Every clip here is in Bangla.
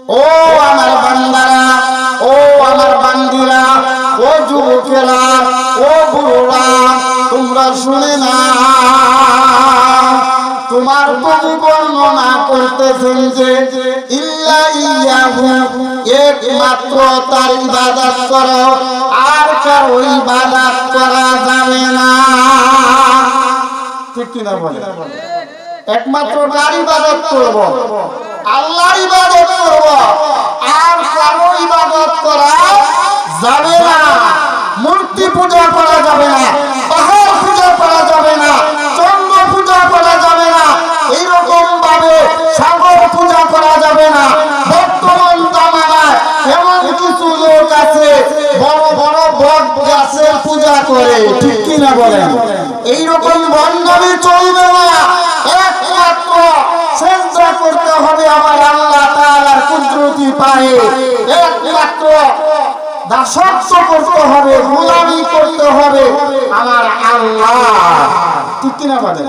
ও আমার বান্দারা, ও আমার বান্দিরা, ও যুবকেরা, ও বুড়োরা, তোমরা শুনে না, তোমার প্রভু বর্ণনা করতেছেন যে ইল্লা ইয়াহু, একমাত্র তার ইবাদত করো, আর কারো ইবাদত করা যাবে না। ঠিক কিনা বলে? একমাত্র কার ইবাদত করব? আল্লাহর ইবাদত করব, আর কারো ইবাদত করা যাবে না। মূর্তি পূজা করা যাবে না, পাহাড় পূজা করা যাবে না, চন্দ্র পূজা করা যাবে না, এইরকম ভাবে সাগর পূজা করা যাবে না। বর্তমান জামানায় এমন কিছু লোক আছে বড় বড় বট গাছের পূজা করে। ঠিক কিনা বলেন? এইরকম ভণ্ডামি চলবে না। একমাত্র সিজদা করতে হবে আমার আল্লাহ তাআলার কুদরতি পায়ে, একমাত্র দাসত্ব করতে হবে, গোলামি করতে হবে আমার আল্লাহ। ঠিক কিনা বলেন?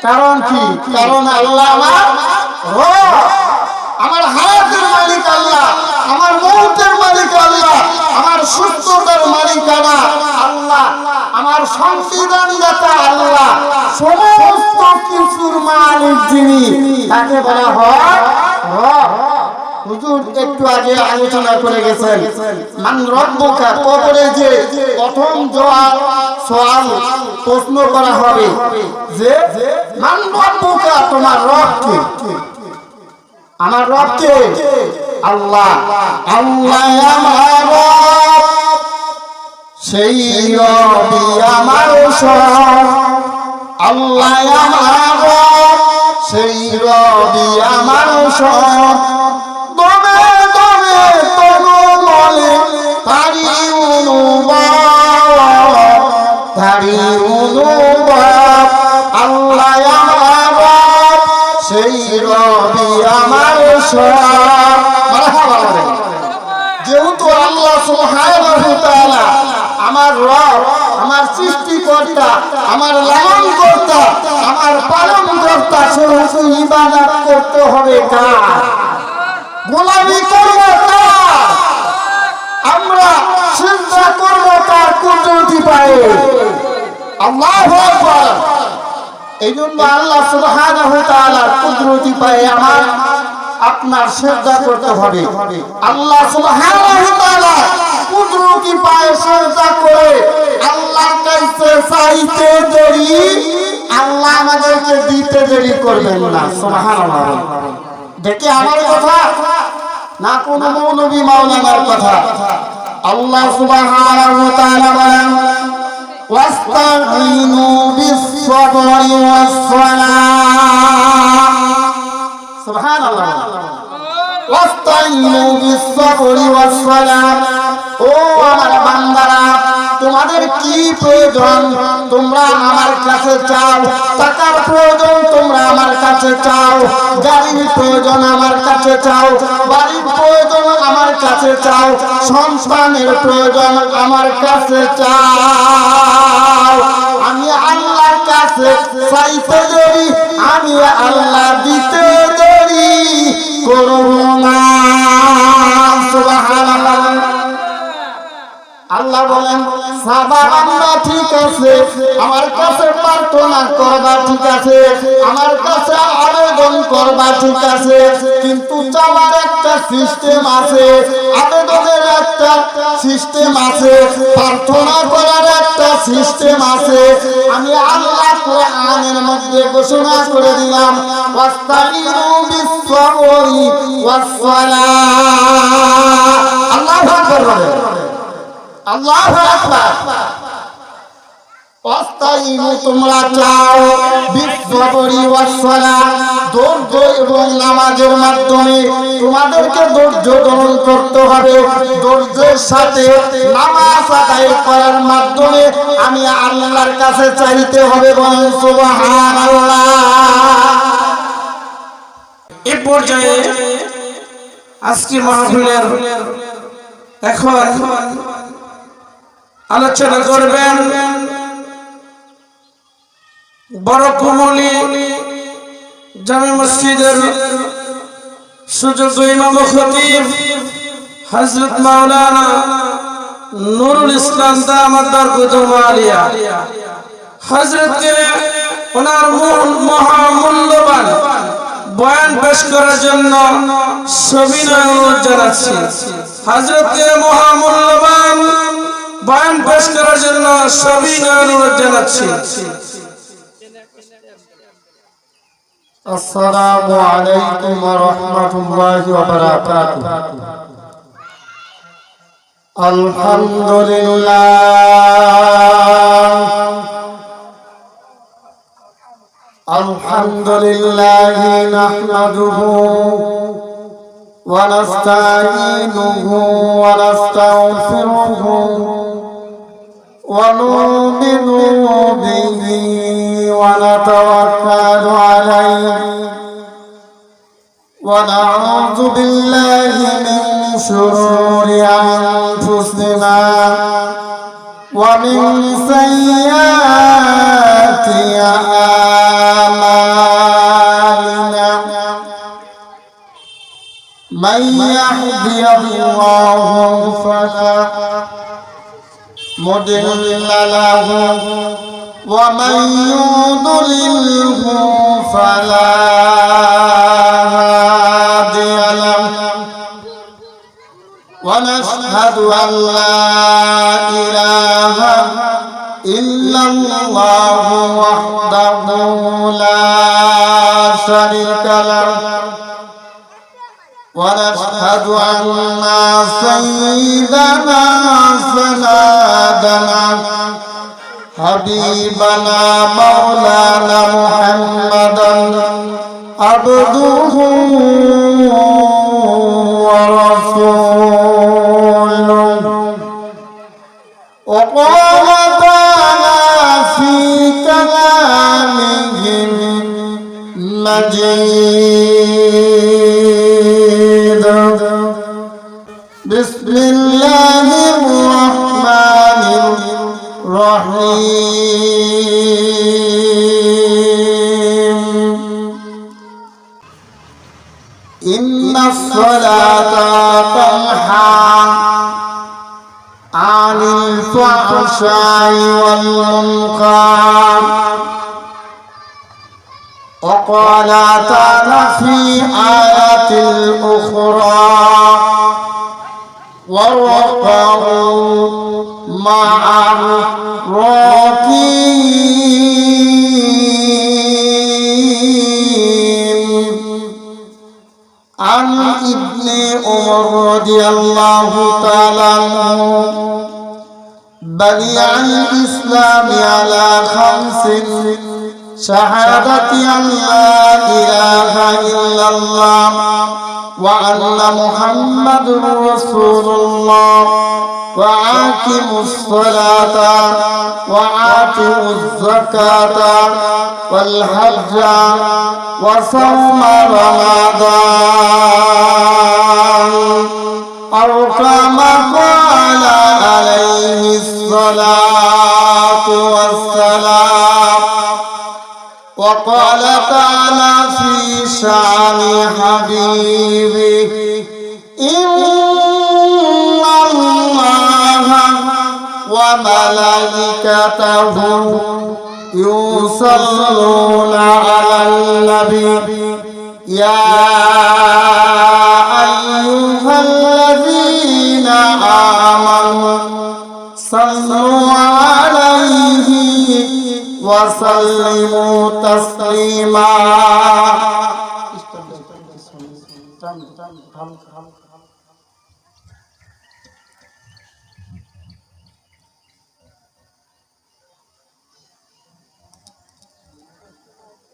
কারণ কি? কারণ আল্লাহ আমার রব, আমার হায়াতের মালিক আল্লাহ, আমার মৌতের মালিক আল্লাহ, আমার সুস্থতার মালিক আল্লাহ, আমার সংবিধানদাতা আল্লাহ, সমস্ত কিছুর মালিক যিনি, তাকে বলা হয় রব। হুজুর একটু আগে আলোচনা করে গেছেন মান রব্বুকা, কবরে যে প্রথম সওয়াল প্রশ্ন করা হবে যে মান রব্বুকা, তোমার রব কে? আমার রব কে? আল্লাহ। আল্লাহ আমার রব, সেই রবই আমার সব। আল্লাহ আমার রব, সেই রবই আমার সব। দমে দমে তনু বলে তারি অনুভব, তারি অনুভব। আল্লাহ আমার রব, সেই রবি আমার সব। যেহেতু আল্লাহ সুবহানাহু ওয়া তাআলা আমার রব, আমার সৃষ্টিকর্তা, আমার লালনকর্তা, আমার পালনকর্তা, সেহেতু ইবাদত করতে হবে কার? গোলামি করব কার? আমরা সিজদা করব তার কুদরতি পায়ে। আল্লাহু আকবার। এইজন্য আল্লাহ সুবহানাহু ওয়া তাআলার কুদরতি পায়ে আমার আপনার সিজদা করতে হবে। আল্লাহ সুবহানাহু ওয়া তাআলা কুদরতি পায়ে সিজদা করে আল্লাহর কাছে চাইতে দেরি, আল্লাহ আমাদেরকে দিতে দেরি করবেন না। সুবহানাল্লাহ। দেখি আমার কথা না কোন মৌলভী মাওলানার কথা। আল্লাহ সুবহানাহু ওয়া তাআলা বলেন ওয়াস্তাঈনু বিস-সাবরি ওয়াস-সালাহ। সুবহানাল্লাহ। ওয়াস্তাঈনু বিস-সাবরি ওয়াস-সালাহ। ও আমার বান্দারা, তোমাদের কি প্রয়োজন তোমরা আমার কাছে চাও। টাকার প্রয়োজন তোমরা আমার কাছে চাও, গাড়ির প্রয়োজন আমার কাছে চাও, বাড়ির প্রয়োজন আমার কাছে চাও, সন্তানের প্রয়োজন আমার কাছে চাও। আমি আল্লাহর কাছে চাইতে দেরি, আমি আল্লাহ দিতে দেরি করব না। সুবহানাল্লাহ। আল্লাহ বলেন সাবাবান্না ঠিক আছে, আমার কাছে প্রার্থনা করবা ঠিক আছে, আমার কাছে আবেদন করবা ঠিক আছে, কিন্তু চাওয়ার একটা সিস্টেম আছে, আবেদনের একটা সিস্টেম আছে, প্রার্থনা করার একটা সিস্টেম আছে। আমি আল্লাহ কোরআনের মধ্যে ঘোষণা করে দিলাম ওয়াস্তাঈনু বিস-সাবরি ওয়াস-সালাহ। আল্লাহু আকবার বলেন। আল্লাহু আকবার। ওয়াস্তাঈনু তোমরা চাও বিস-সাবরি ওয়াস-সালাহ, ধৈর্য এবং নামাজের মাধ্যমে তোমাদেরকে ধৈর্য ধারণ করতে হবে। ধৈর্যের সাথে নামাজ আদায় করার মাধ্যমে আমি আল্লাহর কাছে চাইতে হবে। বলেন সুবহানাল্লাহ। এই পর্যায়ে আজকে মাহফিলের এখন আলোচনা করবেন বড় কুমলি জামে মসজিদের সুযোগ্য ইমাম ও খতিব হযরত মাওলানা নুরুল ইসলাম দামাত বরকতুহু আলিয়া হযরতকে ওনার মহামূল্যবান বয়ান পেশ করার জন্য সবিনয় অনুরোধ জানাচ্ছি। হযরতকে মহামূল্যবান বয়ান পেশ করার জন্য সবিনয় অনুরোধ জানাচ্ছি। আসসালামু আলাইকুম ওয়া রাহমাতুল্লাহি ওয়া বারাকাতুহু। আলহামদুলিল্লাহি নাহমাদুহু ওয়া নাস্তাঈনুহু ওয়া নাস্তাগফিরুহু ওয়া নু'মিনু বিহি ওয়া নাতাওয়াক্কালু আলাইহি ওয়া না'উযু বিল্লাহি মিন শুরুরি আনফুসিনা ওয়া মিন সাইয়্যাতি আ'মালিনা মান ইয়াহদিহিল্লাহু ফালা মুদিল্লা লাহু ওয়া মান ইউদ্লিলহু ফালা হাদিয়া লাহু ওয়া নাশহাদু আন লা ইলাহা ইল্লাল্লাহু ওয়াহদাহু লা শারীকা লাহু ونشهد أن سيدنا سندنا حبيبنا مولانا محمدا عبده ورسوله وقال تعالى في كلامه المجيد بسم الله الرحمن الرحيم إن الصلاة تنهى عن الفحشاء والمنكر وقال تعالى في آية أخرى واركعوا مع الراكعين عن ابن عمر رضي الله تعالى عنه بني الإسلام على خمس شهادة أن لا إله إلا الله وأن محمد رسول الله وأقيموا الصلاة وآتوا الزكاة والحج وصوم رمضان أو كما قال عليه الصلاة والسلام وقال تعالى في شان حبيبه إن الله وملائكته يصلون على النبي يا أيها الذين آمنوا صلوا عليه وسلموا تسليما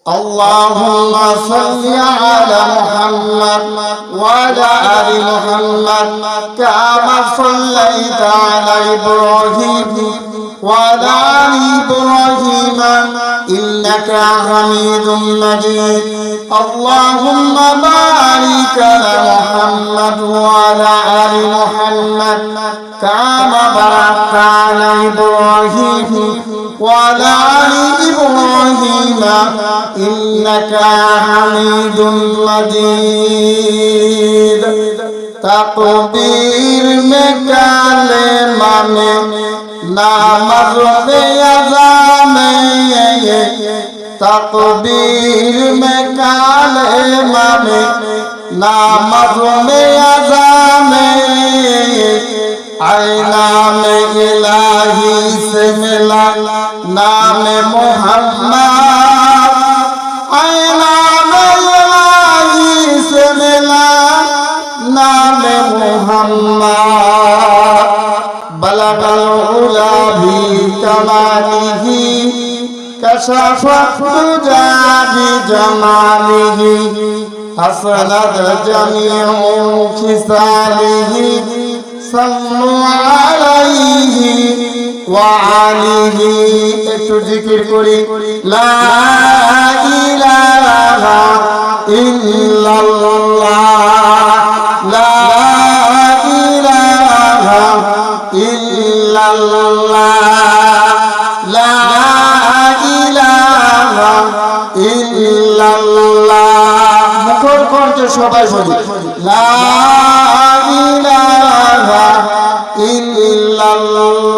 اللهم صل على محمد وعلى آل محمد كما صليت على إبراهيم وعلى آل إبراهيم إنك حميد مجيد اللهم بارك على محمد وعلى آل محمد كما باركت على إبراهيم وعلى آل إبراهيم إنك حميد مجيد तकबीर में कालेमा में नामाज में अज़ान में तकबीर में कालेमा में नामाज में अज़ान में आईना में इलाही से मिला नाम मोहम्मद आईना में इलाही से मिला नाम मोहम्मद बलगल उला भी कमालिही कशफत दुजा भी जमालिही हसनत जमीउ खिसालिही सल्लु अलैहि वा आलिहि একটু জিকির করি লা ইলাহা ইল্লাল্লাহ লা ইলাহা ইল্লাল্লাহ লা ইলাহা ইল্লাল্লাহ মুখর কণ্ঠে সবাই বলি লা ইলাহা ইল্লাল্লাহ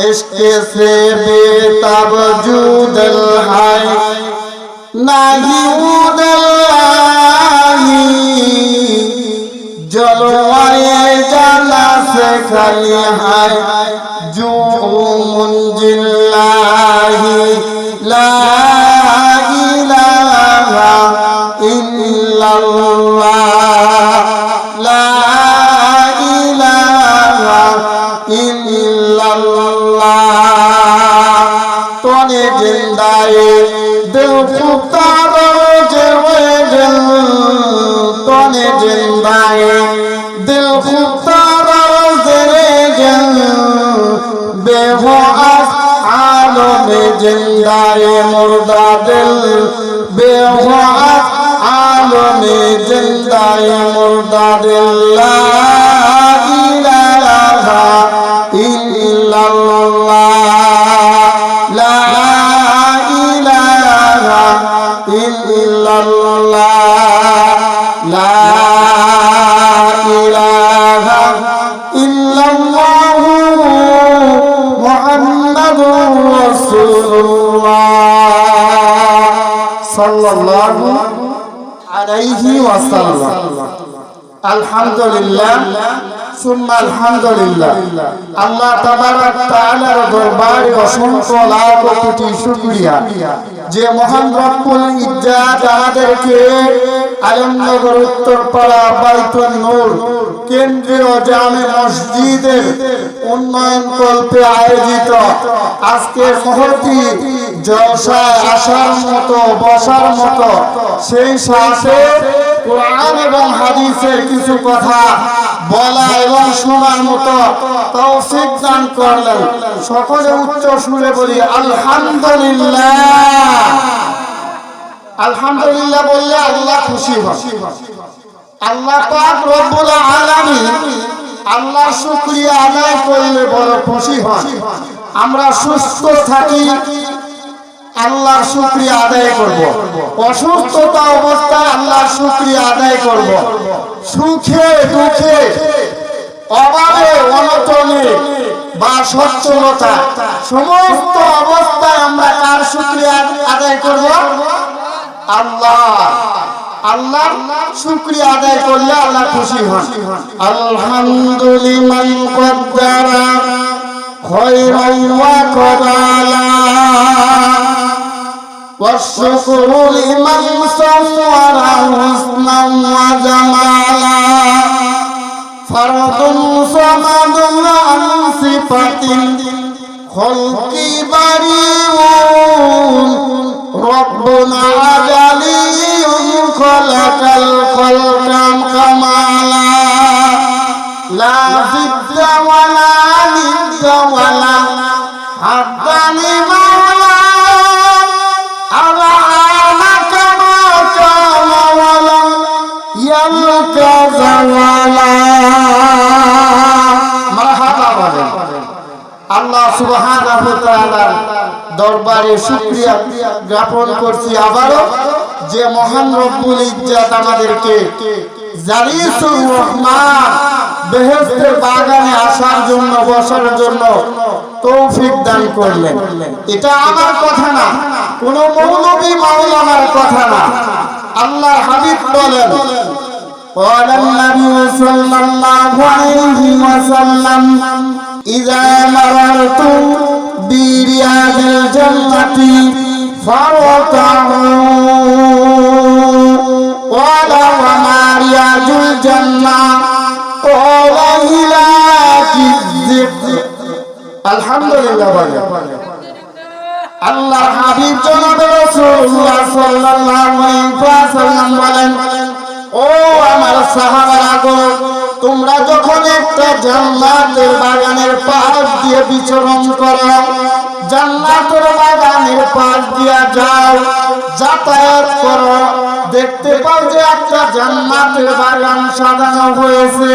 ইশকে সে বেতাবজুদল হায় নাহি উদল্লাহি জলওয়ায়ে জানা সে খালি হায় জু মুনজিল্লাহি লা ইলাহা ইল্লাল্লাহ লা ইলাহা ইল্লাল্লাহ তোনে জিন্দায়ে দিল পুকার জেওয়ে জল তোনে জিন্দায়ে দিল পুকার জেরে জল बेहुआस आलमे जिंदाए मुर्दा दिल बेहुआस आलमे जिंदाए मुर्दा दिल ला इलाहा इल्लल्लाह ला इलाहा इल्लल्लाह ला इलाहा इल्लल्लाह मुहम्मदुर रसूलुल्लाह सल्लल्लाहु अलैहि वसल्लम अल्हम्दुलिल्लाह सुम्मा अल्हम्दुलिल्लाह अल्लाह तबारक ताआलार दरबारे असंख्य लाख कोटी शुकरिया যে মহান রব্বুল ইজ্জাত আমাদেরকে আলমনগর উত্তরপাড়া বাইতুন নূর কেন্দ্রীয় জামে মসজিদের উন্নয়ন কল্পে আয়োজিত আজকের মহতি জলসায় আসার মতো বসার মতো সেই সাথে কোরআন এবং হাদিসের কিছু কথা বলা এবং শোনার মতো তৌফিক দান করলেন সকলে উচ্চ সুরে বলি আলহামদুলিল্লাহ আলহামদুলিল্লাহ বললে আল্লাহ খুশি হন আল্লাহ পাক রব্বুল আলামিন আল্লাহর শুকরিয়া আদায় করলে বড় খুশি হন আমরা সুস্থ থাকি আল্লাহর শুকরিয়া আদায় করব অসুস্থতা অবস্থায় আল্লাহর শুকরিয়া আদায় করব সুখে দুঃখে অভাবে অনটনে বা সচ্ছলতা সমস্ত অবস্থায় আমরা কার শুকরিয়া আদায় করব আল্লাহ আল্লাহর শুকরিয়া আদায় করলে আল্লাহ খুশি হন আলহামদুলিল্লাহ কদ্দারা খায়রান ওয়া কাদালা والشكر لمن صور حسنا وجمالا فرد صمد عن صفة خلق بريء ربنا جليل خلق الخلق كمالا لا ضد ولا ند ولا حد لمولا আল্লাহ সুবহানাহু ওয়া তাআলার দরবারে শুকরিয়া জ্ঞাপন করছি আবারও যে মহান রব্বুল ইজ্জত আমাদেরকে জালিসুর রহমান বেহেশতের বাগানে আসার জন্য, বসার জন্য তৌফিক দান করলেন। এটা আমার কথা না, কোন মৌলবী মাওলানার কথা না, আল্লাহর হাবিব বলেন قال النبي صلى الله عليه وسلم إذا مررت برياض الجنة فارتعوا قال وما رياض الجنة قال هلاك الذكر الحمد لله আল্লাহর হাবিব জনাবে রাসূলুল্লাহ সাল্লাল্লাহু আলাইহি ওয়াসাল্লাম বলেন, ও আমার সাহাবারা গো, তোমরা যখন একটা জান্নাতের বাগানের পাশ দিয়ে বিচরণ করো, জান্নাতের বাগানের পাশ দিয়ে যাও, যাতায়াত করো, দেখতে পাও যে একটা জান্নাতের বাগান সাজানো হয়েছে,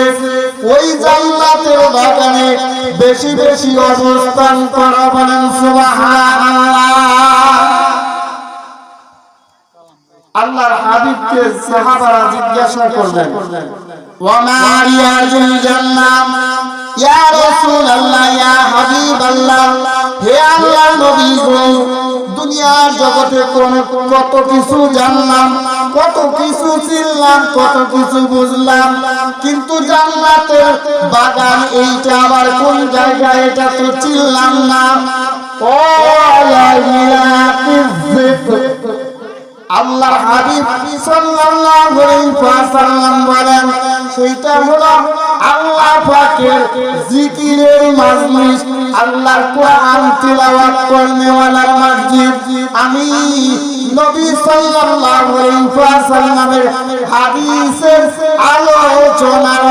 ওই জান্নাতের বাগানে বেশি বেশি অবস্থান করো, বলেন সুবহানাল্লাহ। আল্লাহর হাবিবকে সাহাবারা জিজ্ঞাসা করলেন, ওয়ামা রিয়াজুল জান্নাহ, ইয়া রাসূলুল্লাহ, ইয়া হাবিবাল্লাহ, হে আল্লাহর নবী গো, দুনিয়ার জগতে কত কিছু জানলাম, কত কিছু চিনলাম, কত কিছু বুঝলাম, কিন্তু জান্নাতের বাগান এইটা আবার কোন জায়গায় এটা তো চিনলাম না। ও আল্লাহর হাবিব সাল্লাল্লাহু আলাইহি ওয়াসাল্লাম বলেন, সেটা হলো আল্লাহ পাকের জিকিরের মাজলিস, আল্লাহর কোরআন তিলাওয়াত করনেওয়ালার মসজিদ। আমি নবী সাল্লাল্লাহু আলাইহি ওয়াসাল্লামের হাদিসের আলোচনার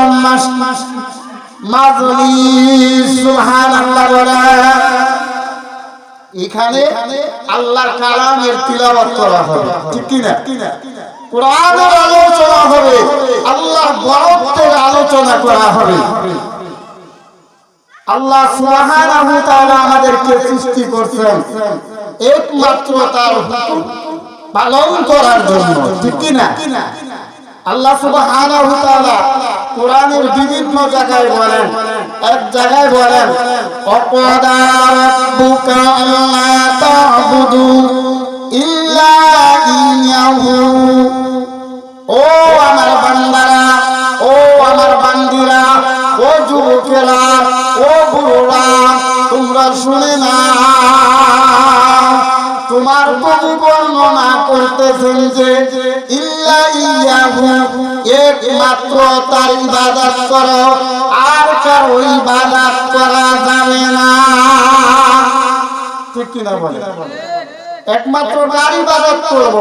মাজলিস, সুবহানাল্লাহ বলেন। এখানে আল্লাহর কালামের তিলাওয়াত করা হবে, ঠিক কি না? কোরআনের আলোচনা হবে, আল্লাহর বরকতের আলোচনা করা হবে। আল্লাহ সুবহানাহু ওয়া তাআলা আমাদেরকে সৃষ্টি করেছেন একমাত্র তার হুকুম পালন করার জন্য, ঠিক কি না? আল্লাহ সুবহানাহু ওয়া তাআলা কোরআনের বিভিন্ন জায়গায় বলেন, এক জায়গায় বলেন অকদা রাব্বুকা আল্লা তা'বুদু ইল্লা ইয়্যাহু, ও আমার বান্দারা, ও আমার বান্দিরা, ও যুবকেরা, ও বুড়োরা, তোমরা শুনে না, তোমার প্রভু বর্ণনা করতেছেন যে ইল্লা ইয়্যাহু, একমাত্র তার ইবাদত করো, আর কারো ইবাদত করা যাবে না, ঠিক কি না বলে? একমাত্র তার ইবাদত করব,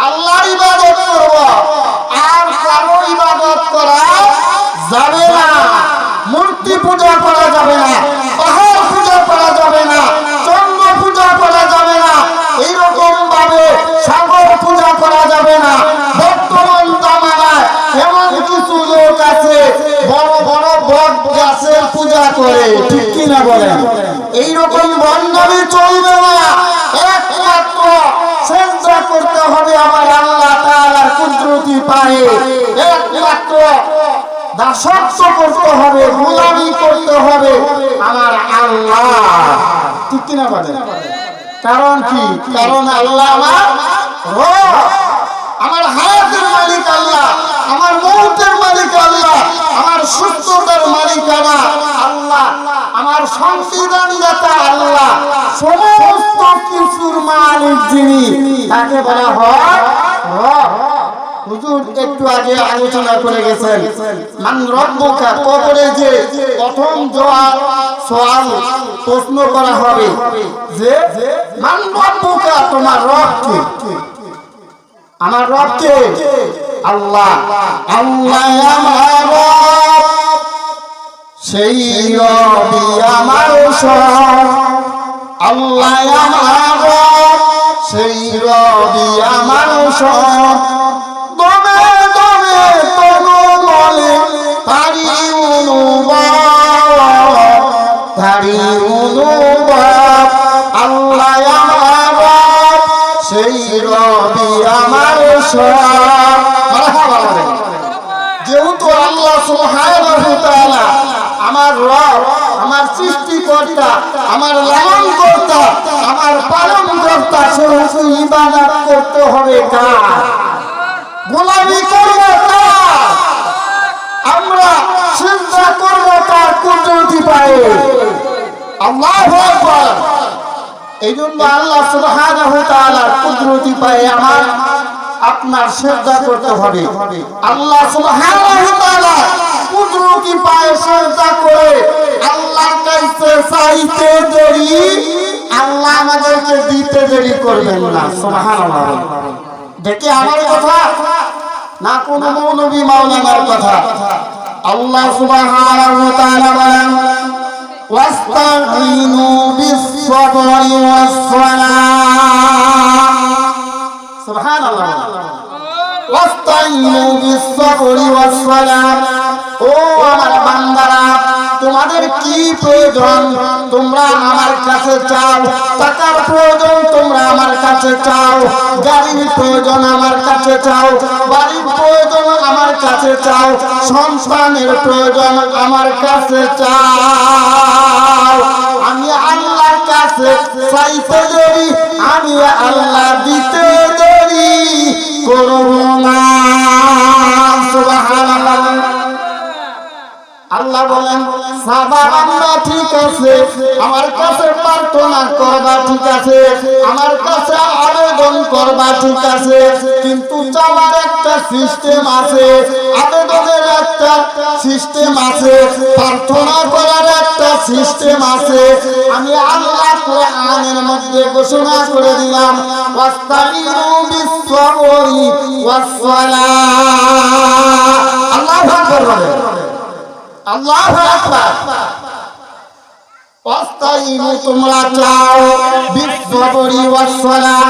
আল্লাহর ইবাদত করব, আর কারো ইবাদত করা যাবে না। মূর্তি পূজা করা যাবে না, পাহাড় পূজা করা যাবে না, চন্দ্র পূজা করা যাবে না, এইরকম ভাবে সাগর পূজা করা যাবে না। বর্তমান জামানায় এমন কিছু লোক আছে বড় বড় বট গাছের পূজা করে, ঠিক কি না বলেন? এইরকম বন্ধবী চলবে না, একমাত্র সেজদা করতে হবে আমার আল্লাহ তাআলার কুদরতি পায়ে, একমাত্র দাসত্ব করতে হবে, গোলামি করতে হবে আমার আল্লাহ, ঠিক কি না বলেন? কারণ কি? কারণ আল্লাহ আমার রব, আমার হায়াতের মালিক আল্লাহ, আমার মৌতের মালিক আল্লাহ, আমার সুস্থতার মালিক আল্লাহ, আমার সংবিধানদাতা আল্লাহ, সমস্ত কিছুর মালিক যিনি, তাকে বলা হয় রব। হুজুর একটু আগে আলোচনা করে গেছেন, মান রব্বুকা, কবরে যে প্রথম সওয়াল প্রশ্ন করা হবে যে মান রব্বুকা, তোমার রব কে? আমার রব কে? আল্লাহ। আল্লাহ আমার রব, সেই রবই আমার সব। আল্লাহ আমার রব, সেই রবই আমার সব। দমে দমে তনু বলে তারি অনুভব, তারি অনুভব। আল্লাহ আমার রব, সেই রবি আমার যেহেতু আল্লাহ সুবহানাহু ওয়া তাআলা আমার রব, আমার সৃষ্টিকর্তা, আমার লালনকর্তা, আমার পালনকর্তা, সেহেতু ইবাদত করতে হবে কার? গোলামি করব কার? আমরা সিজদা করব তার কুদরতি পায়ে। আল্লাহু আকবার। এইজন্য আল্লাহ সুবহানাহু ওয়া তাআলার কুদরতি পায়ে আমার আপনার সিজদা করতে হবে। আল্লাহ সুবহানাহু ওয়া তাআলা কুদরতি পায়ে সিজদা করে আল্লাহর কাছে চাইতে দেরি, আল্লাহ আমাদেরকে দিতে দেরি করবেন না। সুবহানাল্লাহ। দেখে আমার কথা না কোন মৌলভী মাওলানার কথা। আল্লাহ সুবহানাহু ওয়া তাআলা বলেন ওয়াস্তাঈনু বিস-সাবরি ওয়াস-সালাহ। সুবহানাল্লাহ। ওয়াস্তাঈনু বিস-সাবরি ওয়াস-সালাহ। ও আমার বান্দারা, তোমাদের কি প্রয়োজন তোমরা আমার কাছে চাও। টাকার প্রয়োজন তোমরা আমার কাছে চাও, গাড়ির প্রয়োজন আমার কাছে চাও, বাড়ির প্রয়োজন আমার কাছে চাও, সন্তানের প্রয়োজন আমার কাছে চাও। আমি আল্লাহর কাছে চাইতে দেরি, আমি আল্লাহ দিতে দেরি করব না। সুবহানাল্লাহ। আল্লাহ বলেন সাবা আমরা ঠিক আছে, আমার কাছে প্রার্থনা করবা ঠিক আছে, আমার কাছে আবেদন করবা ঠিক আছে, কিন্তু চাওয়ার একটা সিস্টেম আছে, আবেদনের একটা সিস্টেম আছে, প্রার্থনা করার একটা সিস্টেম আছে। আমি আল্লাহ কোরআনের মধ্যে ঘোষণা করে দিলাম ওয়াস্তাঈনু বিস-সাবরি ওয়াস-সালাহ। আল্লাহু আকবার বলেন। আল্লাহু আকবার। ওয়াস্তাঈনু তোমরা চাও বিস-সাবরি ওয়াস-সালাহ,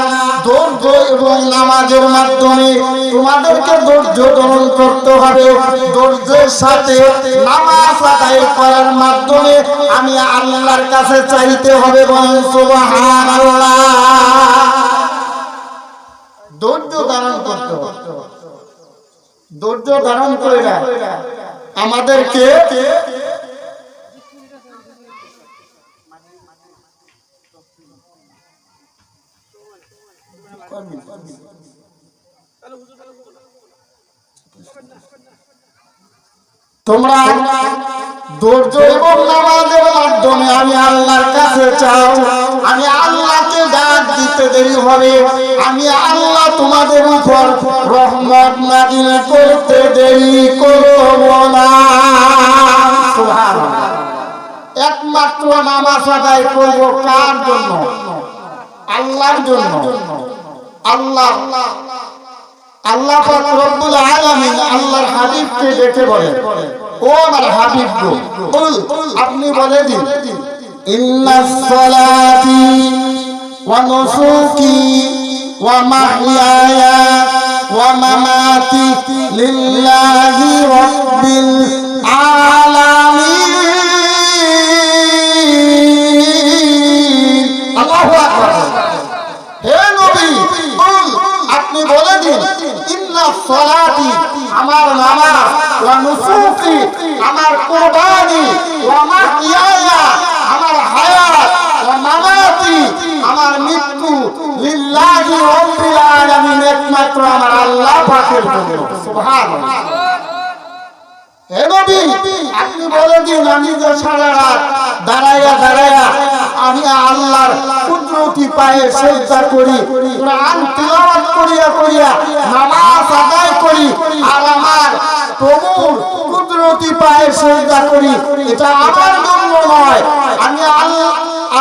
ধৈর্য এবং নামাজের মাধ্যমে তোমাদেরকে ধৈর্য ধারণ করতে হবে। ধৈর্যের সাথে নামাজ আদায় করার মাধ্যমে আমি আল্লাহর কাছে চাইতে হবে। বলেন সুবহানাল্লাহ। ধৈর্য ধারণ করতে হবে। ধৈর্য ধারণ করে আমাদেরকে তোমরা ধৈর্য এবং নামাজের মাধ্যমে আমি আল্লাহর কাছে চাও, আমি আল্লাহকে ডাক দিতে দেরি হবে, আমি আল্লাহ তোমাদের উপর রহমত নাযিল করতে দেরি করব না। সুবহানাল্লাহ। একমাত্র নামাজ আদায় করব কার জন্য? আল্লাহর জন্য। আল্লাহ আল্লাহ পাক রব্বুল আলামিন আল্লাহর হাবিবকে ডেকে বলেন ও আমার হাবিব গো, আপনি বলে দিন ইন্নাস সালাতি ওয়া নুসুকি ওয়া মাহইয়ায়া ওয়া মামাতি লিল্লাহি রাব্বিল আলামিন। আল্লাহু আকবার। হে নবী, আপনি বলে দিন ইন্নাস সালাতি আমার নামাজ, ওয়া নুসুকি আমার কুরবানি, ওয়া মাহইয়ায়া আমার হায়াত, ওয়া মামাতি আমার মৃত্যু লিল্লাহি রাব্বিল আলামিন, একমাত্র আমার আল্লাহ পাকের জন্য। সুবহানাল্লাহ। হে নবী, আপনি বলে দিন আমি যে সারা রাত দাঁড়াইয়া দাঁড়াইয়া আমি আল্লাহর কুদরতি পায়ে সিজদা করি, কোরআন তিলাওয়াত করিয়া করিয়া নামাজ আদায় করি, আর আমার প্রভুর কুদরতি পায়ে সিজদা করি, এটা আমার জন্য নয়, আমি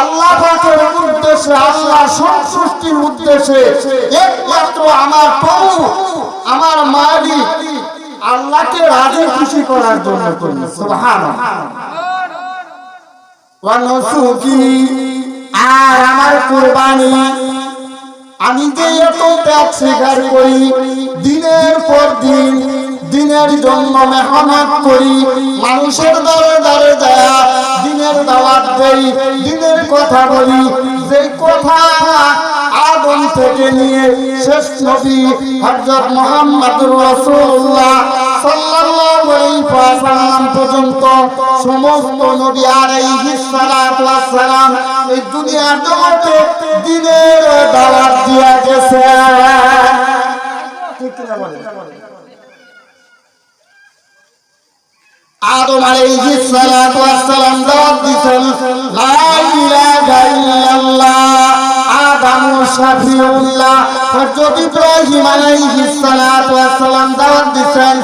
আল্লাহ পাকের উদ্দেশ্যে, আল্লাহ সন্তুষ্টির উদ্দেশ্যে, একমাত্র আমার প্রভু আমার মালিক আল্লাহকে রাজি খুশি করার জন্য করি। সুবহানাল্লাহ। ওয়া নুসুকি আর আমার কুরবানি, আমি যে এত ত্যাগ স্বীকার করি, দিনের পর দিন দিনের জন্য মেহনত করি, মানুষের দ্বারে দ্বারে যায় দিনের দাওয়াত দেই, দিনের কথা বলি, যে কথা আদম থেকে নিয়ে শেষ নবী হযরত মুহাম্মদুর রাসূলুল্লাহ সাল্লাল্লাহু আলাইহি ওয়াসাল্লাম পর্যন্ত সমস্ত নবী আলাইহিস সালাতু ওয়াস সালাম এই দুনিয়ার জগতে দ্বীনের দাওয়াত দিয়ে গেছে। ঠিক কিনা বলেন? আদম আলাইহিস সালাতু ওয়াস সালাম দাওয়াত দিয়েছেন লা ইলাহা ইল্লাল্লাহ, আদম শাফিউল্লাহ। হযরত ইব্রাহিম আলাইহিস সালাতু ওয়াস সালাম দাওয়াত দিয়েছেন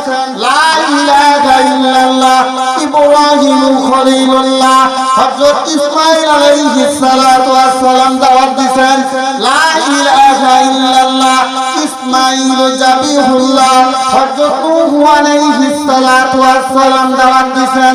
লা ইলাহা ইল্লাল্লাহ, ইব্রাহিম খলিলুল্লাহ। হযরত ইসমাঈল আলাইহিস সালাতু ওয়াস সালাম দাওয়াত দিয়েছেন লা ইলাহা ইল্লাল্লাহ, ইসমাঈল জাবিহুল্লাহ। হযরত নূহ আলাইহিস সালাতু ওয়াস সালাম দাওয়াত দিয়েছেন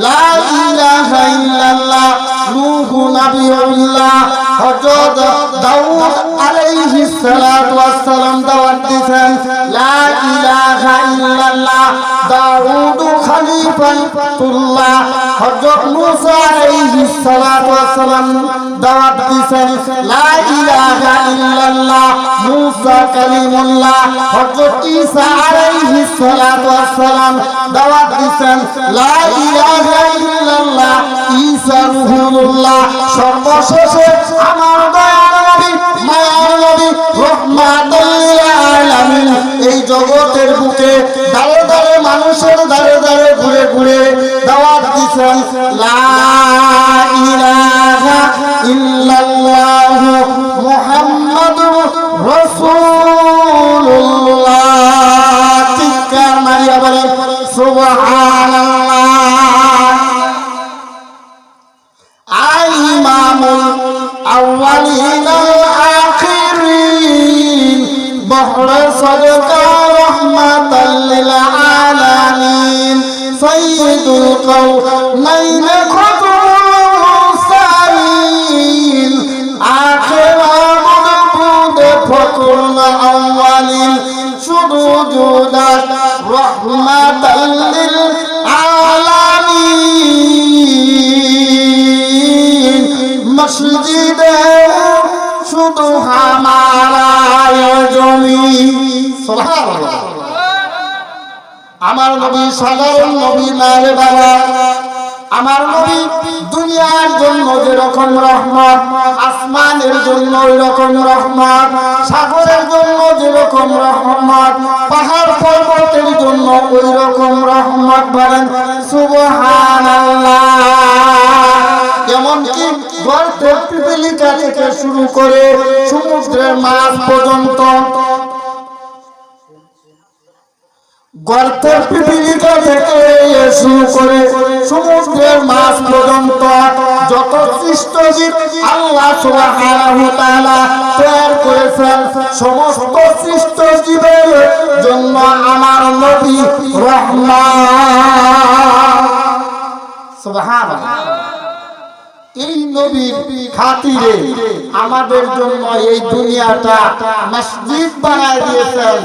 লা ইলাহা ইল্লাল্লাহ, নূহ নবিয়ুল্লাহ। হযরত দাউদ আলাইহিস সালাতু ওয়াস সালাম দাওয়াত দিয়েছেন লা ইলাহা ইল্লাল্লাহ, দাউদ খলিফাতুল্লাহ। হযরত মূসা আলাইহিস সালাতু ওয়াস সালাম দাওয়াত দিয়েছেন লা ইলাহা ইল্লাল্লাহ, মূসা কালিমুল্লাহ। হযরত ঈসা আলাইহিস সালাতু ওয়াস সালাম দাওয়াত দিয়েছেন লা ইলাহা ইল্লাল্লাহ, ঈসা রূহুল্লাহ। সর্বশেষে আমার দয়ার নবী, মায়ার নবী, রাহমাতুল লিল আলামিন এই জগতের বুকে দাঁড়ে দাঁড়ে মানুষের দাঁড়ে দাঁড়ে ঘুরে ঘুরে দাওয়াত দিয়েছেন লা ইলাহা ইল্লাল্লাহ মুহাম্মাদুর রাসূলুল্লাহ। চিৎকার মারিয়া বলেন সুবহানাল্লাহ। ইমামুল আউয়ালিন ওয়াল আখিরিন, বহরে সাদকা রাহমাতাল লিল আলামিন, সাইয়্যিদুল কাওনাইন খাতামুল মুরসালিন, আখিরামুল বুদ ফকরুল আউয়ালিন, সুরুজুদাত রাহমাতাল লিল আলামিন, মসজিদে শুধু হামারা জমি। সুবহানাল্লাহ। আমার নবী সাধারণ নবী না রে বাবা। আমার নবী দুনিয়ার জন্য যেরকম রহমত, আসমানের জন্য ওই রকম রহমত, সাগরের জন্য যেরকম রহমত, পাহাড় পর্বতের জন্য ওই রকম রহমত। বলেন সুবহানাল্লাহ। এমনকি গর্তের পিপীলিকা থেকে শুরু করে সমুদ্রের মাছ পর্যন্ত, গর্তের পিপীলিকা থেকে শুরু করে সমুদ্রের মাছ পর্যন্ত যত সৃষ্টজীব আল্লাহ সুবহানাহু ওয়া তাআলা তৈরি করেছেন, সমস্ত সৃষ্টজীবের জন্য আমার নবী রহমত। সুবহানাল্লাহ। এই নবীর খাতিরে আমাদের জন্য এই দুনিয়াটা মসজিদ বানায় দিয়েছেন,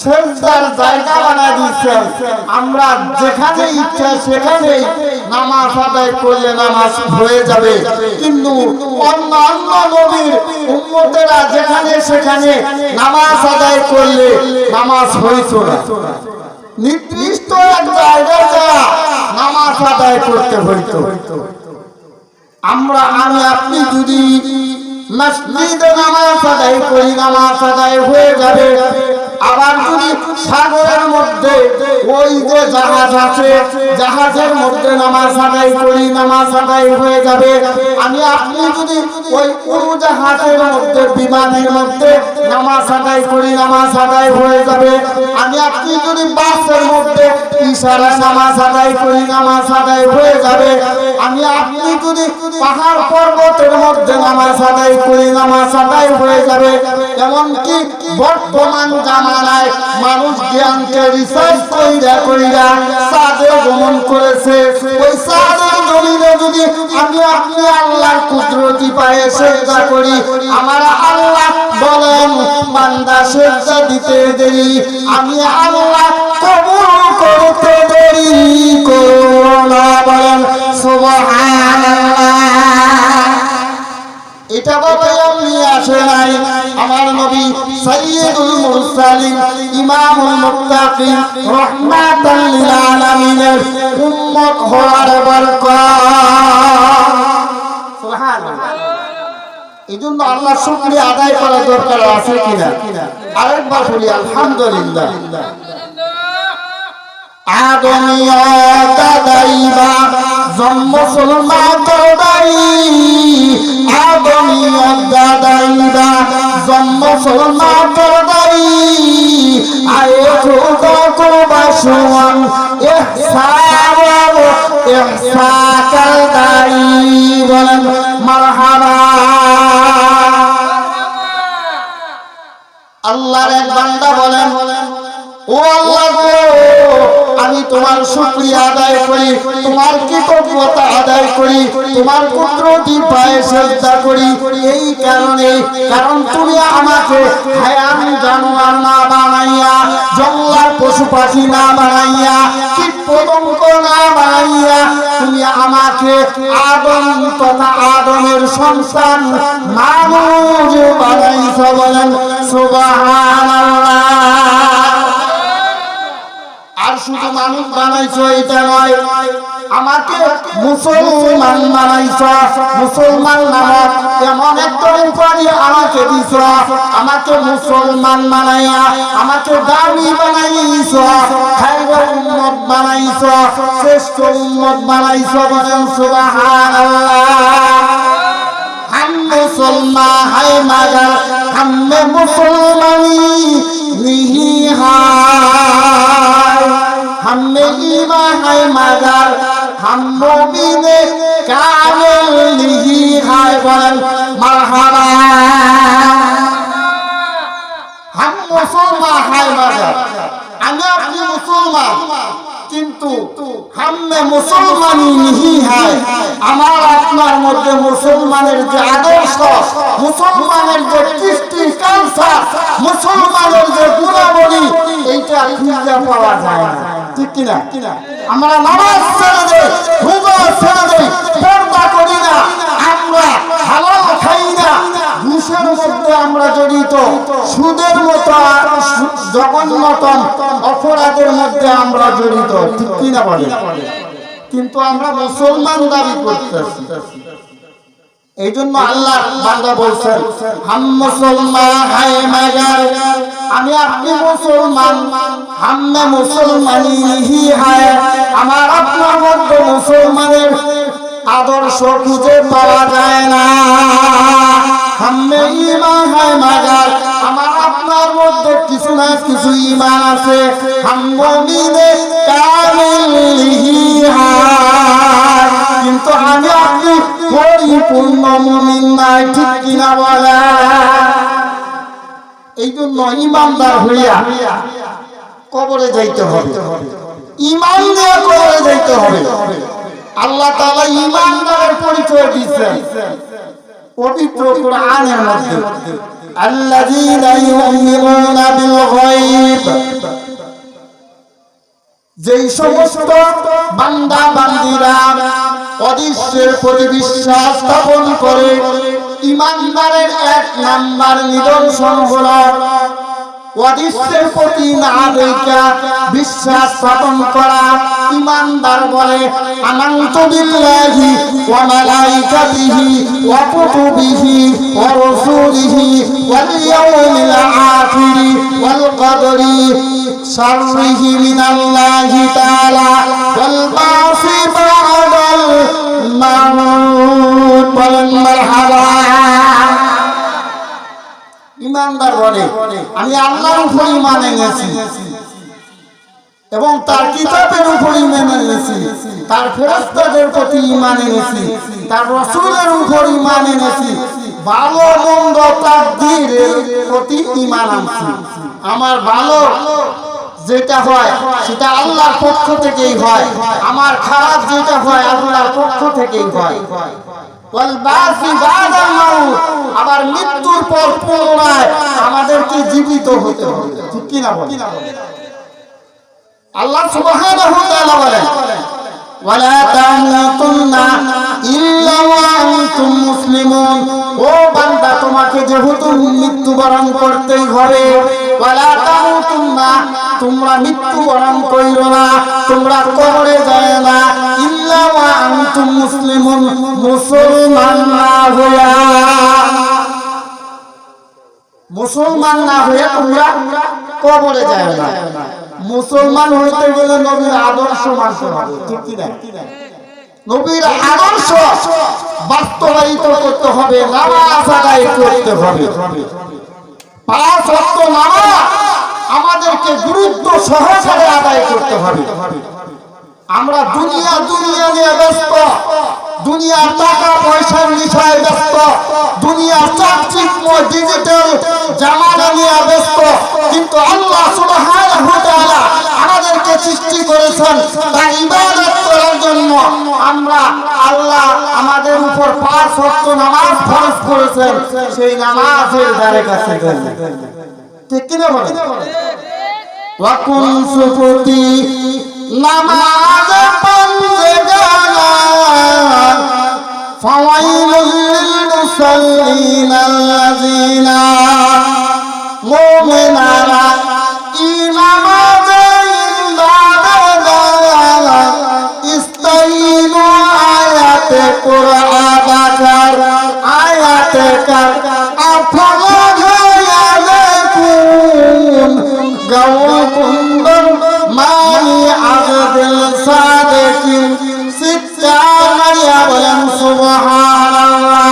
সেজদার জায়গা বানায় দিয়েছেন। আমরা যেখানে ইচ্ছা সেখানেই নামাজ আদায় করলে নামাজ হয়ে যাবে, কিন্তু অন্যান্য নবীর উম্মতেরা যেখানে সেখানে নামাজ আদায় করলে নামাজ হইতো না। নির্দিষ্ট এক জায়গায় নামাজ আদায় করতে হইতো। আমি আপনি যদি মসজিদে নামাজ আদায় করি নামাজ আদায় হয়ে যাবে। আবার যদি সাগরের মধ্যে ওই যে জাহাজ আছে জাহাজের মধ্যে নামাজ আদায় করি নামাজ আদায় হয়ে যাবে। আমি আপনি যদি ওই উড়োজাহাজের মধ্যে বিমানের মধ্যে নামাজ আদায় করি নামাজ আদায় হয়ে যাবে। আমি আপনি যদি বাসের মধ্যে ইশারা নামাজ আদায় করি নামাজ আদায় হয়ে যাবে। আমি আপনি যদি পাহাড় পর্বতের মধ্যে নামাজ আদায় করি নামাজ আদায় হয়ে যাবে। এমনকি বর্তমান জামানায় মানুষ জ্ঞানকে রিসার্চ কইরা চাঁদে গমন করেছে। ওই চাঁদের জমিনে যদি আমি আপনি আল্লাহর কুদরতি পায়ে সেজদা করি, আমার আল্লাহ বলেন বান্দা সেজদা দিতে দেরি, আমি আল্লাহ কবুল করতে দেরি করব না। বলেন সুবহানাল্লাহ। এটা বলে আমি আসে নাই। আমার নবী সাইয়্যিদুল মুরসালিন ইমামুল মুত্তাকিন রাহমাতাল লিল আলামিন উম্মত হওয়ার বরকত। সুবহানাল্লাহ। এইজন্য আল্লাহ শুকরিয়া আদায় করা দরকার আছে কিনা? আরেকবার বলি আলহামদুলিল্লাহ। আদমিয়া দাদাইবা জন্ম মুসলমান দাদাই, আদমিয়া দাদাইবা জন্ম মুসলমান দাদাই, আয়ে খোদা কুরবা শুয়ান ইহসান ইহসাকাল দাই, বলেন মারহাবা। আল্লাহর এক বান্দা বলেন, ও আল্লাহ গো, আমি তোমার শুকরিয়া আদায় করি, তোমার কৃতজ্ঞতা আদায় করি, তোমার কুদরতি পায়ে সিজদা করি। এই কারণে, কারণ তুমি আমাকে হায়ান জানোয়ার না বানাইয়া, জঙ্গলার পশু পাখি না বানাইয়া, কীট পতঙ্গ না বানাইয়া তুমি আমাকে আদম তথা আদমের সন্তান মানুষ বানাইছ। বলেন সুবহানাল্লাহ। আর শুধু মানুষ বানাইছো এটা নয়, আমাকে মুসলমান বানাইছ। মুসলমান নামক এমন একটা উপাধি আমাকে দিছ, আমাকে মুসলমান বানাইয়া আমাকে দামি বানাইছ, খায়রুল উম্মত বানাইছ, শ্রেষ্ঠ উম্মত বানাইছ। বলেন সুবহানাল্লাহ। हम मुसलमान है मगर हमें मुसलमानी नहीं है, हमें ईमान है मगर हम मोमिन कामिल नहीं है। बोलन मरहबा। हम मुसलमान है मगर আমি আপনি মুসলমান, কিন্তু হামে মুসলমানি নিহি হয়, আমার আপনার মধ্যে মুসলমানের যে আদর্শ, মুসলমানের যে কৃষ্টি কালচার, মুসলমানের যে গুণাবলী, এইটা খুঁজে পাওয়া যায় না। ঠিক কিনা? আমরা নামাজ ছেড়ে দেই, রোজা ছেড়ে দেই, পর্দা করি না, আমরা হালাল খাই না, ঘুষের মধ্যে আমরা জড়িত, সুদের মতো জঘন্যতম অপরাধের মধ্যে আমরা জড়িত। ঠিক কিনা বলে? কিন্তু আমরা মুসলমান দাবি করতেছি। এই জন্য আল্লাহ বান্দা বলছেন, হাম মুসলমান হায় মাগার, আমি আপনি মুসলমান, হামে মুসলমানি নিহি হায়, আমার আপনার মধ্যে মুসলমানের আদর্শ খুঁজে পাওয়া যায় না। হামে ঈমান হায় মাগার, আমার আপনার মধ্যে কিছু না কিছু ঈমান আছে। হাম মুমিনে কামিল নিহি হায়, কিন্তু আমি আপনি পরিপূর্ণ মুমিন নাই। ঠিক কিনা বলে? এই জন্য ইমানদার হইয়া কবরে যাইতে হবে, ঈমান নিয়ে কবরে যাইতে হবে। আল্লাহ তাআলা ঈমানদারের পরিচয় দিয়েছেন পবিত্র কোরআনের মধ্যে, আল্লাযীনা ইউমিনুনা বিল গায়ব। যেই সমস্ত বান্দা বান্দীরা অদৃশ্যের প্রতি বিশ্বাস স্থাপন করে, ঈমানদারের এক নাম্বার নিদর্শন হলো অদৃশ্যের প্রতি না দেখা বিশ্বাস স্থাপন করা। ঈমানদার বলে আমানতু বিল্লাহি ওয়া মালাইকাতিহি ওয়া কুতুবিহি ওয়া রাসূলিহি ওয়াল ইয়াউমিল আখিরি ওয়াল কদরি শাররিহি মিনাল্লাহি তাআলা ওয়াল বাসি বা'দাল মাউত। বলেন মারহাবা। ঈমানদার বলে আমি আল্লাহর উপর ঈমান এনেছি এবং তার কিতাবের উপর ঈমান এনেছি, তার ফেরেশতাদের প্রতি ঈমান এনেছি, তার রাসূলের উপর ঈমান এনেছি, ভালো মন্দ তাকদীরের প্রতি ঈমান আনছি। আমার ভালো যেটা হয় সেটা আল্লাহর পক্ষ থেকেই হয়, আমার খারাপ যেটা হয় আল্লাহর পক্ষ থেকেই হয়। আবার মৃত্যুর পর পুনরায় আমাদেরকে জীবিত হতে হবে। ঠিক কিনা বলেন? আল্লাহ সুবহানাহু ওয়া তাআলা বলেন, ওয়ালা তামুতুন্না ইল্লা ওয়া আনতুম মুসলিমুন। ও বান্দা, তোমাকে যেহেতু মৃত্যুবরণ করতেই হবে, ওয়ালা তামুতুন্না, তোমরা মৃত্যুবরণ কইরো না, তোমরা কবরে যায় না, মুসলিমুন মুসলমান না হইয়া তোমরা কবরে যায় না। মুসলমান হইতে গেলে নবীর আদর্শ মানতে হবে, ঠিক কি না? নবীর আদর্শ বাস্তবায়িত করতে হবে, নামাজ আদায় করতে হবে। 5 ওয়াক্ত নামাজ আমাদেরকে গুরুত্ব সহকারে আদায় করতে হবে। আমরা দুনিয়া নিয়ে ব্যস্ত, দুনিয়ার টাকা পয়সার বিষয়ে ব্যস্ত, দুনিয়ার চাকচিক্য ডিজিটাল জামানা নিয়ে ব্যস্ত, কিন্তু আল্লাহ সুবহানাহু ওয়া তাআলা আমাদেরকে সৃষ্টি করেছেন তার ইবাদত করার জন্য। আমরা আল্লাহ আমাদের উপর 5 ওয়াক্ত নামাজ ফরজ করেছেন, সেই নামাজের ধারে কাছে গেলেন, ঠিক কি না বলেন? ওয়াকুন সুফতি নামাজ পড়তে গেলা ফাওয়াইলুল লিল মুসাল্লিন আল্লাযিনা মুমিনানা ইনামাজে ইল্লাল্লাহ ইস্তাইনু আয়াতে কুরআন আয়াতে কার আফলা গায়ালাকুন গাওকুন মানি আজদিল সাদিকিন সিত্তা মারিয়া বলেন সুবহানাল্লাহ।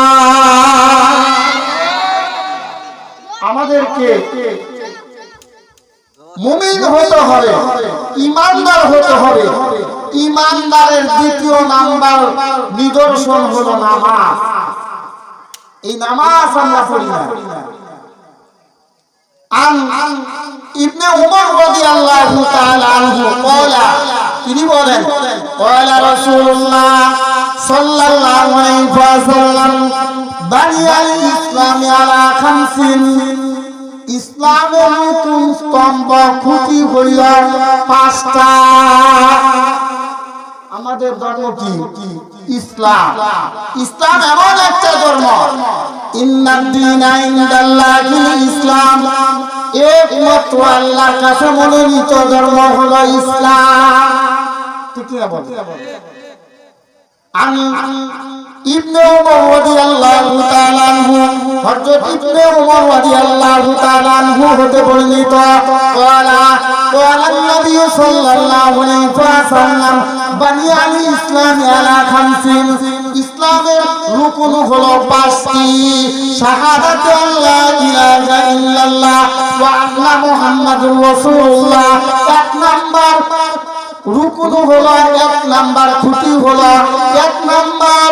আমাদেরকে মুমিন হতে হবে, ইমানদার হতে হবে। ইমানদারের দ্বিতীয় নাম্বার নিদর্শন হলো নামাজ। এই নামাজ আমরা পড়ি না। ইবনে উমর রাদিয়াল্লাহু তাআলা আনহু কওলা, তিনি বলেন কওলা রাসূলুল্লাহ সাল্লাল্লাহু আলাইহি ওয়াসাল্লাম বানিয়াল ইসলাম আলা 50। ইসলামের নতুন স্তম্ভ খুঁটি হইল 5টা। আমাদের ধর্ম কি? ইসলাম। ইসলাম এমন একটা ধর্ম, ইন্নাদ-দীনা ইনদাল্লাহিল ইসলাম, একমাত্র আল্লাহর কাছে মনোনীত ধর্ম হলো ইসলাম, ঠিক কি বলেন? ইবনে উমর রাদিয়াল্লাহু তাআলা আনহু, হযরত ইবনে উমর রাদিয়াল্লাহু তাআলা আনহু হতে বর্ণিত কওলা নবী সাল্লাল্লাহু আলাইহি ওয়াসাল্লাম বানিয়াল ইসলাম আলা 50। ইসলামের রুকন হলো 5টি। শাহাদাতু আল্লা ইলাহা ইল্লাল্লাহ ওয়া আন্না মুহাম্মাদুর রাসূলুল্লাহ। 1 নাম্বার রুকন হলো, 1 নাম্বার খুঁটি হলো, 1 নাম্বার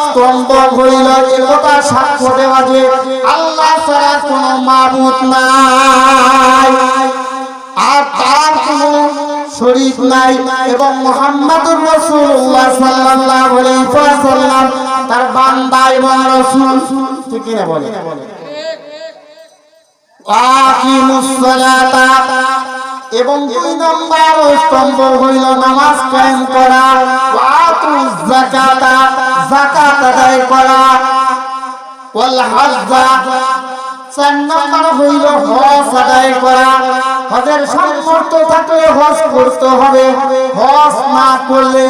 স্তম্ভ হইল একথা সাক্ষ্য দেওয়া যে আল্লাহ ছাড়া কোনো মাবুদ নাই আর তার কোনো শরীক নাই, এবং মুহাম্মাদুর রাসূলুল্লাহ সাল্লাল্লাহু আলাইহি ওয়াসাল্লাম তার বান্দা এবং রাসূল, ঠিক কি না বলে? আকিমুস সালাতা, এবং 2 নাম্বার স্তম্ভ হইল নামাজ কায়েম করা, ওয়াতুজ যাকাতা, যাকাত আদায় করা, ওয়াল হজ্জা, 4 নাম্বার হইল হজ আদায় করা। হজের সামর্থ্য থাকলে হজ করতে হবে, হজ না করলে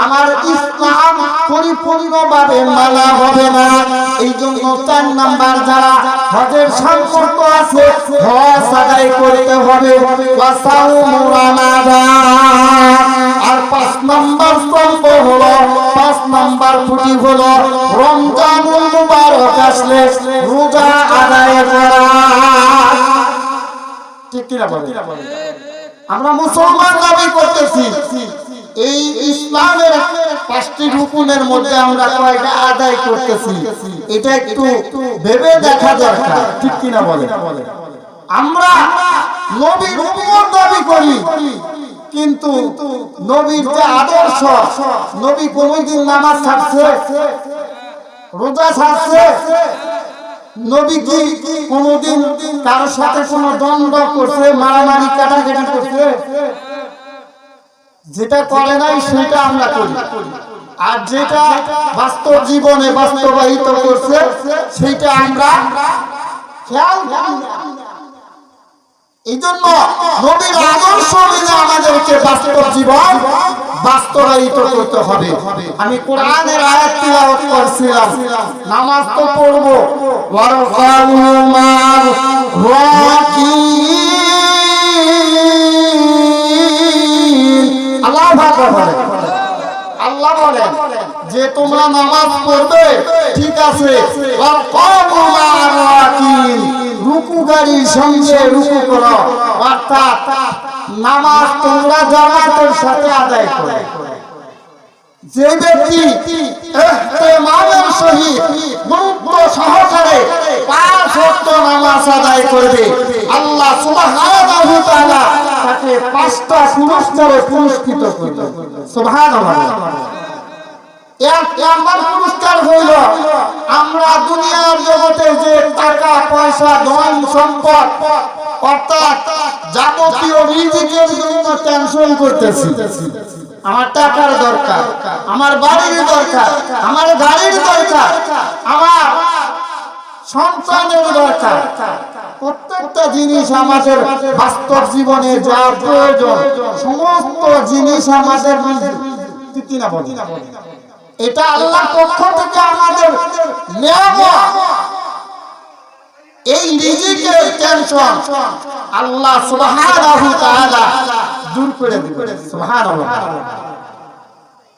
আমার ইসলাম পরিপূর্ণভাবে মানা হবে না। এই জন্য 4 নাম্বার যারা হজের সামর্থ্য আছে হজ আদায় করতে হবে। ওয়াসাউমু রামাদান, আর 5 নাম্বার স্তম্ভ হলো, 5 নাম্বার খুঁটি হলো রমজানুল মুবারক আসলে রোজা আদায় করা, ঠিক কি না বলেন? আমরা মুসলমান দাবি করতেছি, এই ইসলামের 5টি রুকুনের মধ্যে আমরা কয়টা আদায় করতেছি এটা একটু ভেবে দেখা দরকার, ঠিক কি না বলেন? আমরা নবীর উম্মত দাবি করি, কিন্তু নবীর যে আদর্শ, নবী কোনদিন নামাজ ছাড়ছে, রোজা ছাড়ছে? নবী কি কোনদিন কারোর সাথে কোনো দ্বন্দ্ব করছে, মারামারি কাটাকাটি করছে? যেটা করে নাই সেটা আমরা করি, আর যেটা বাস্তব জীবনে বাস্তবায়িত করছে সেটা আমরা খেয়াল করি না। এই জন্য নবীর আদর্শ মেনে আমাদেরকে বাস্তব জীবন বাস্তবায়িত করতে হবে। আমি কোরআনের আয়াত তিলাওয়াত করছিলাম, নামাজ তো পড়বো, ওয়ারকাউ মা'র রাকিন। আল্লাহু আকবার বলেন। আল্লাহ বলেন যে তোমরা নামাজ পড়বে, ঠিক আছে, ওয়ারকাউ মা'র রাকিন, রুকুকারীর সঙ্গে রুকু করো, অর্থাৎ নামাজ তোমরা জামাতের সাথে আদায় করো। যে ব্যক্তি ইহতিমামের সহিত গুরুত্ব সহকারে 5 ওয়াক্ত নামাজ আদায় করবে, আল্লাহ সুবহানাহু ওয়া তাআলা তাকে 5টা পুরস্কারে পুরস্কৃত করবেন। সুবহানাল্লাহ। এক নাম্বার পুরস্কার হইল, আমরা দুনিয়ার জগতে যে টাকা পয়সা ধন সম্পদ অর্থাৎ যাবতীয় রিজিকের জন্য টেনশন করতেছি, আমার টাকার দরকার, আমার বাড়ির দরকার, আমার গাড়ির দরকার, আমার সন্তানের দরকার, প্রত্যেকটা জিনিস আমাদের বাস্তব জীবনে যা প্রয়োজন সমস্ত জিনিস আমাদের কিনা বলি, এটা আল্লাহর পক্ষ থেকে আমাদের নিয়ামত। এই রিজিকের টেনশন আল্লাহ সুবহানাহু ওয়া তাআলা দূর করে দিবেন। সুবহানাল্লাহ।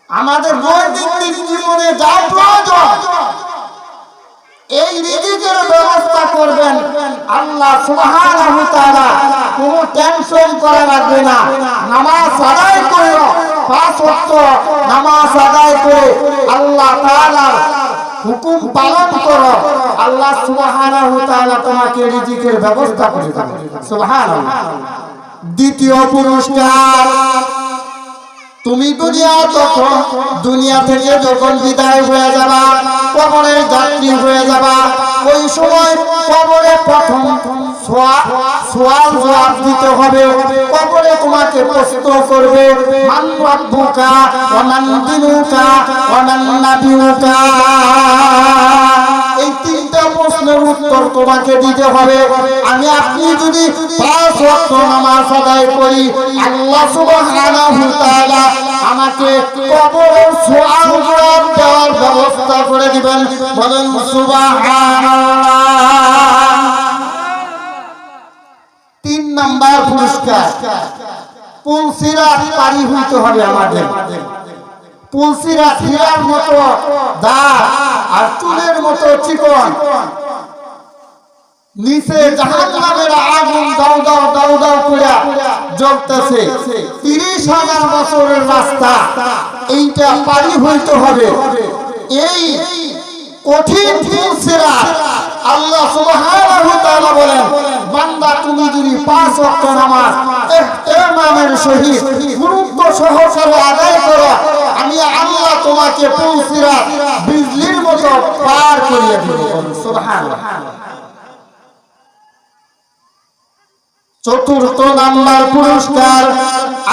আমাদের দৈনন্দিন জীবনে যা প্রয়োজন এই রিজিকের ব্যবস্থা করবেন আল্লাহ সুবহানাহু ওয়া তাআলা। কোনো টেনশন করা লাগবে না। নামাজ আদায় করো, 5 ওয়াক্ত নামাজ আদায় করে আল্লাহ তাআলার হুকুম পালন করো, আল্লাহ সুবহানাহু ওয়া তাআলা তোমাকে রিজিকের ব্যবস্থা করে দেবেন। সুবহানাল্লাহ। দ্বিতীয় পুরস্কার, তুমি দুনিয়া থেকে যখন বিদায় হয়ে যাবা, কবরের যাত্রী হয়ে যাবা, ওই সময় কবরে প্রথম সওয়াল জবাব দিতে হবে। কবরে তোমাকে প্রশ্ন করবে, মান রাব্বুকা ওয়া মান দিনুকা ওয়া মান নাবিয়ুকা। এই 3টা প্রশ্নের উত্তর তোমাকে দিতে হবে। আপনি যদি 5 ওয়াক্ত নামাজ আদায় করি, আল্লাহ সুবহানাহু ওয়া তাআলা আমাকে কবরের সওয়াল জবাব দেওয়ার ব্যবস্থা করে দিবেন। বলেন সুবহানাল্লাহ। 3 নাম্বার পুরস্কার, পুলসিরাত পারি হইতে হবে আমাদের। পুলসিরাত হীরার মতো দাগ আর চুলের মতো চিকন, নিচে জাহান্নামের আগুন দাউ দাউ দাউ দাউ করে জ্বলতেছে। 30,000 বছরের রাস্তা এইটা পারি হইতে হবে। এই কঠিন পুলসিরাত আল্লাহ সুবহানাহু ওয়া তাআলা বলেন, বান্দা তুমি যদি 5 ওয়াক্ত নামাজ ইহতিমামের সহিত গুরুত্ব সহকারে আদায় করো, আমি আল্লাহ তোমাকে পুলসিরাত বিজলির মতো পার করিয়ে দেব। সুবহানাল্লাহ। চতুর্থ নাম্বার পুরস্কার,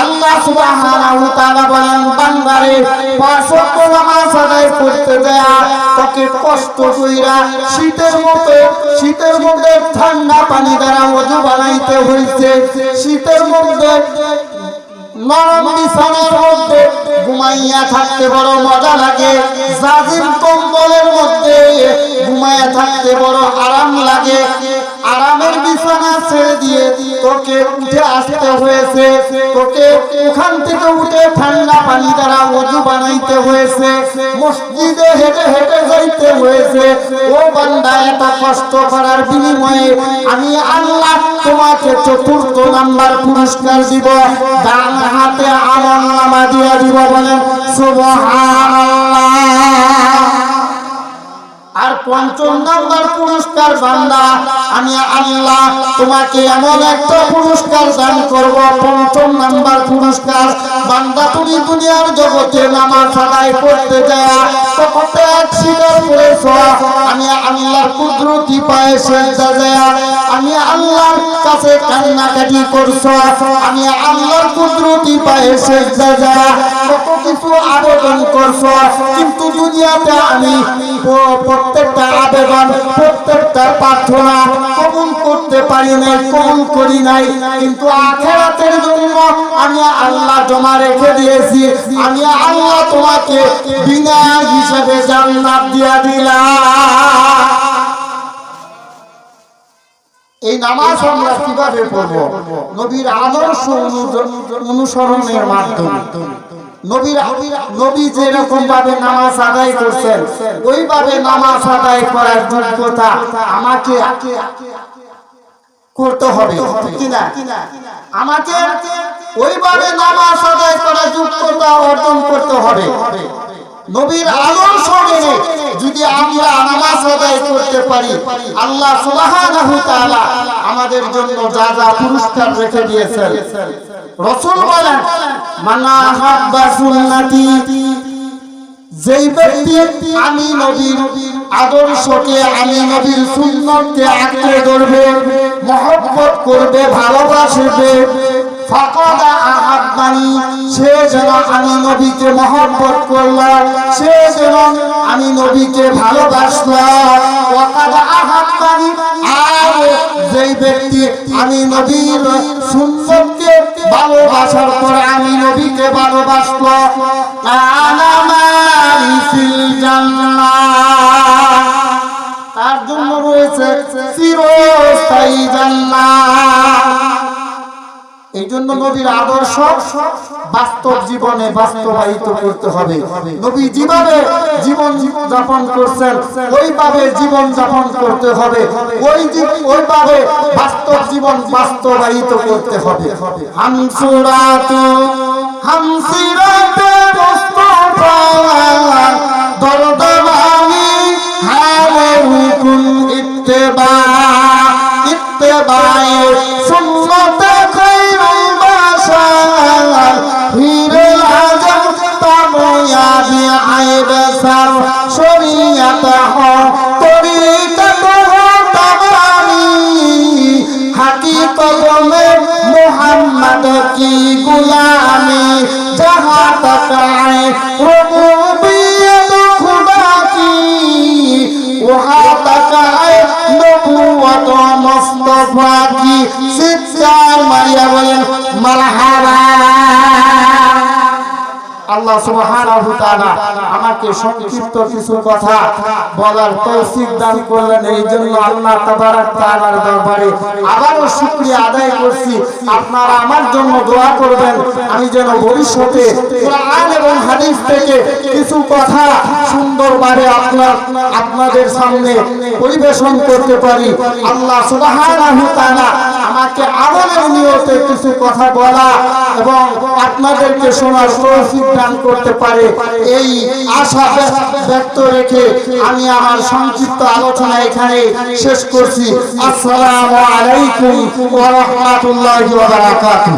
আল্লাহ সুবহানাহু ওয়া তাআলা বলেন, বান্দারে 5 ওয়াক্ত নামাজ আদায় করতে দেয়া তোকে কষ্ট কইরা শীতের মধ্যে ঠান্ডা পানি দ্বারা ওযু বানাইতে হইছে, শীতের মধ্যে নরম বিছানার মধ্যে ঘুমাইয়া থাকতে বড় মজা লাগে, জাজিম কম্বলের মধ্যে ঘুমাইয়া থাকতে বড় আরাম লাগে। আরামের বিছানা ছেড়ে দিয়ে তোকে উঠে আসতে হয়েছে, তোকে ওখান থেকে উঠে ঠান্ডা পানি দ্বারা ওযু বানাইতে হয়েছে, মসজিদে হেঁটে হেঁটে যাইতে হয়েছে। ও বান্দা, এত কষ্ট করার বিনিময়ে আমি আল্লাহ তোমাকে 4র্থ নাম্বার পুরস্কার দিব, ডান হাতে আমলনামা দিয়ে দিব। বলেন সুবহানাল্লাহ। আর 5ম নাম্বার পুরস্কার, বান্দা আমি আল্লাহ তোমাকে এমন একটা পুরস্কার দান করব। 5ম নাম্বার পুরস্কার, বান্দা তুমি দুনিয়ার জগতে নামাজ আদায় করতে যায় তখন স্বীকার করেছ আমি আল্লাহর কুদরতি পায়ে সেজদা দেয়া, আমি আল্লাহর কাছে কান্নাকাটি করছ, আমি আল্লাহর কুদরতি পায়ে সেজদা দেয়া কত কিছু আবেদন করছ, কিন্তু দুনিয়াতে আমি প্রত্যেকটা আবেদন প্রত্যেকটা প্রার্থনা কবুল করতে পারি নাই, কবুল করি নাই, কিন্তু আখিরাতের জন্য আমি আল্লাহ জমা রেখে দিয়েছি। আমি আল্লাহ তোমাকে বিনা হিসাবে জান্নাত দিয়া দিলাম। এই নামাজ আমরা কিভাবে পড়ব? নবীর আদর্শ অনুসরণের মাধ্যমে। নবী যেরকম ভাবে নামাজ আদায় করছেন ওইভাবে নামাজ আদায় করার যোগ্যতা আমাকে করতে হবে, ঠিক না? আমাকে ওইভাবে নামাজ আদায় করার যোগ্যতা অর্জন করতে হবে। নবীর আদর্শ মেনে যদি আমরা নামাজ আদায় করতে পারি, আল্লাহ সুবহানাহু ওয়া তাআলা আমাদের জন্য যা যা পুরস্কার রেখে দিয়েছেন। রাসূল বলেন, মানা হাব্বা সুন্নতি, যেই ব্যক্তি আমি নবীর আদর্শকে, আমি নবীর সুন্নতকে আঁকড়ে ধরবে, মহব্বত করবে, ভালোবাসবে, ফাকাদ আহাব্বানি, সে যেন আমি নবীকে মহব্বত করলো, সে যেন আমি নবীকে ভালোবাসলো। ওয়াকাদ আহাব্বানি, আর যেই ব্যক্তি আমি নবীর সুন্নতকে ভালোবাসার পর আমি নবীকে ভালোবাসলো, আনা মারি ফিল জান্নাহ, তার জন্য রয়েছে চিরস্থায়ী জান্নাত। এই জন্য নবীর আদর্শ বাস্তব জীবনে বাস্তবায়িত করতে হবে। নবী যেভাবে জীবন যাপন করছেন ওইভাবে জীবন যাপন করতে হবে, ওইভাবে বাস্তব জীবন বাস্তবায়িত করতে হবে। হামসিরাতে মুস্তাফা দরদানি হালে হুকুম ইত্তেবায়ে সুন্নতে শরীয়ত তরিকত তাবানি, হাকিকত মে মুহাম্মদ কি গুলামি, जहाँ तक आए रबूबियत खुदा की, वहाँ तक आए नबूवत मुस्तफा की। सिद्धार मारिया बोलें मरहबा। আল্লাহ সুবহানাহু ওয়া তাআলা আমাকে সংক্ষিপ্ত কিছু কথা বলার তৌফিক দান করলেন। এই জন্য আল্লাহ তাবারক তাআলার দরবারে আবারও শুকরিয়া আদায় করছি। আপনারা আমার জন্য দোয়া করবেন, আমি যেন ভবিষ্যতে কোরআন এবং হাদিস থেকে কিছু কথা সুন্দরভাবে আপনাদের সামনে পরিবেশন করতে পারি। আল্লাহ সুবহানাহু ওয়া তাআলা আমাকে আমলের নিয়তে কিছু কথা বলা এবং আপনাদেরকে শোনার তৌফিক দান করতে পারে, এই আশা ব্যক্ত রেখে আমি আমার সংক্ষিপ্ত আলোচনা এখানে শেষ করছি। আসসালামু আলাইকুম ওয়া রাহমাতুল্লাহি ওয়া বারাকাতুহু।